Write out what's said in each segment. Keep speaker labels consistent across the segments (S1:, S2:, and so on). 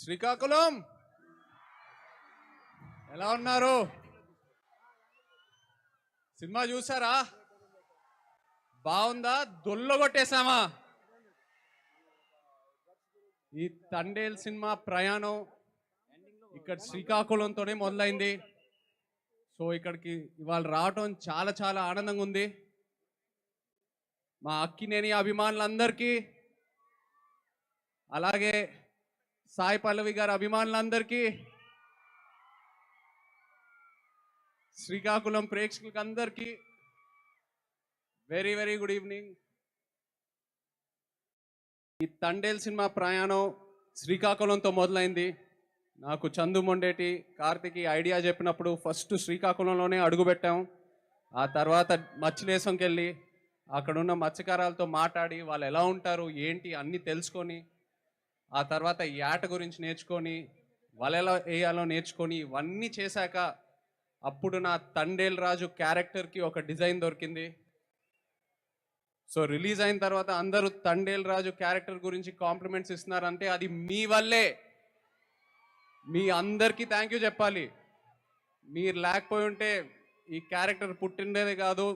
S1: శ్రీకాకుళం ఎలా ఉన్నారు? సినిమా చూసారా? బాగుందా? దొల్లగొట్టేశామా? ఈ తండేల్ సినిమా ప్రయాణం ఇక్కడ శ్రీకాకుళంతోనే మొదలైంది. సో ఇక్కడికి ఇవాళ రావటం చాలా చాలా ఆనందంగా ఉంది. మా అక్కినేని అభిమానులందరికీ, అలాగే సాయి పల్లవి గారి అభిమానులందరికీ, శ్రీకాకుళం ప్రేక్షకులకు అందరికీ వెరీ వెరీ గుడ్ ఈవినింగ్. ఈ తండేల్ సినిమా ప్రయాణం శ్రీకాకుళంతో మొదలైంది. నాకు చందు మొండేటి, కార్తిక్ ఐడియా చెప్పినప్పుడు ఫస్ట్ శ్రీకాకుళంలోనే అడుగుపెట్టాం. ఆ తర్వాత మచ్చిలేసంకి వెళ్ళి అక్కడున్న మత్స్యకారాలతో మాట్లాడి వాళ్ళు ఎలా ఉంటారు ఏంటి అన్నీ తెలుసుకొని, ఆ తర్వాత యాట గురించి నేర్చుకొని, వాళ్ళు ఎలా వేయాలో నేర్చుకొని, ఇవన్నీ చేశాక అప్పుడు నా తండేల్ రాజు క్యారెక్టర్కి ఒక డిజైన్ దొరికింది. సో రిలీజ్ అయిన తర్వాత అందరూ తండేల్ రాజు క్యారెక్టర్ గురించి కాంప్లిమెంట్స్ ఇస్తున్నారంటే అది మీ వల్లే. మీ అందరికీ థ్యాంక్ యూ చెప్పాలి. మీరు లేకపోయి ఉంటే ఈ క్యారెక్టర్ పుట్టిండేదే కాదు.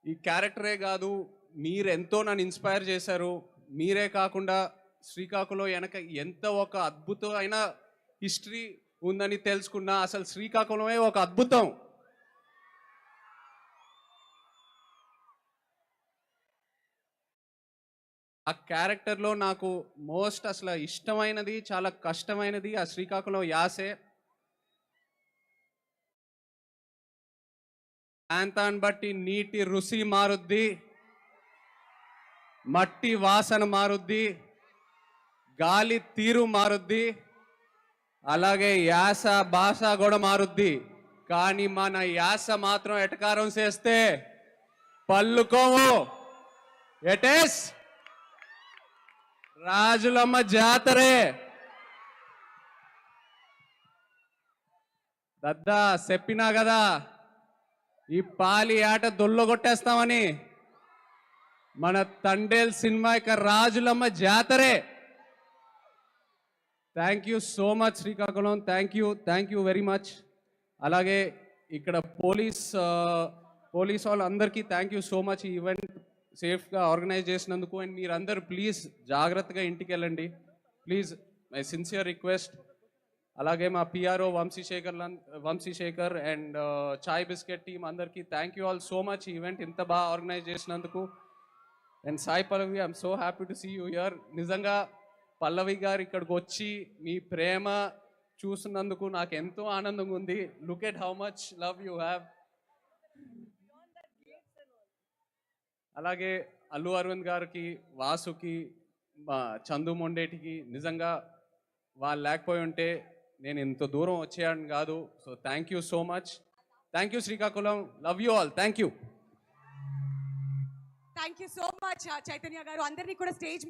S1: ఈ క్యారెక్టరే కాదు, మీరెంతో నన్ను ఇన్స్పైర్ చేశారు. మీరే కాకుండా శ్రీకాకుళం వెనక ఎంత ఒక అద్భుతమైన హిస్టరీ ఉందని తెలుసుకున్నా. అసలు శ్రీకాకుళమే ఒక అద్భుతం. ఆ క్యారెక్టర్లో నాకు మోస్ట్ అసలు ఇష్టమైనది, చాలా కష్టమైనది ఆ శ్రీకాకుళం యాసే. ప్రాంతాన్ని బట్టి నీటి రుచి మారుద్ది, మట్టి వాసన మారుద్ది, గాలి తీరు మారుద్ది, అలాగే యాస భాష కూడా మారుద్ది. కానీ మన యాస మాత్రం ఎటకారం చేస్తే పల్లుకోము. ఎటేస్ రాజులమ్మ జాతరే. దద్దా చెప్పినా కదా ఈ పాలి ఆట దొల్లగొట్టేస్తామని. మన తండేల్ సినిమా ఇక రాజులమ్మ జాతరే. Thank you so much Srikakulam. Thank you very much. అలాగే ఇక్కడ పోలీస్ వాళ్ళందరికీ థ్యాంక్ యూ సో మచ్. ఈ ఈవెంట్ సేఫ్గా ఆర్గనైజ్ చేసినందుకు. అండ్ మీరందరూ ప్లీజ్ జాగ్రత్తగా ఇంటికి వెళ్ళండి ప్లీజ్, మై సిన్సియర్ రిక్వెస్ట్. అలాగే మా PRO Vamsi Shekar and Chai Bisket team అందరికీ thank you all so much. ఈ ఈవెంట్ ఇంత బాగా ఆర్గనైజ్ చేసినందుకు. And Sai Pallavi, I'm so happy to see you here. నిజంగా పల్లవి గారు ఇక్కడికి వచ్చి మీ ప్రేమ చూస్తున్నందుకు నాకు ఎంతో ఆనందంగా ఉంది. Look at how much love you have. అలాగే అల్లు అరవింద్ గారికి, వాసుకి, చందు మొండేటికి నిజంగా వాళ్ళు లేకపోయి ఉంటే నేను ఇంత దూరం వచ్చేయాలని కాదు. So thank you so much. Thank you Srikakulam. Love you all. Thank you
S2: so much Chaitanya గారు. అందరినీ కూడా స్టేజ్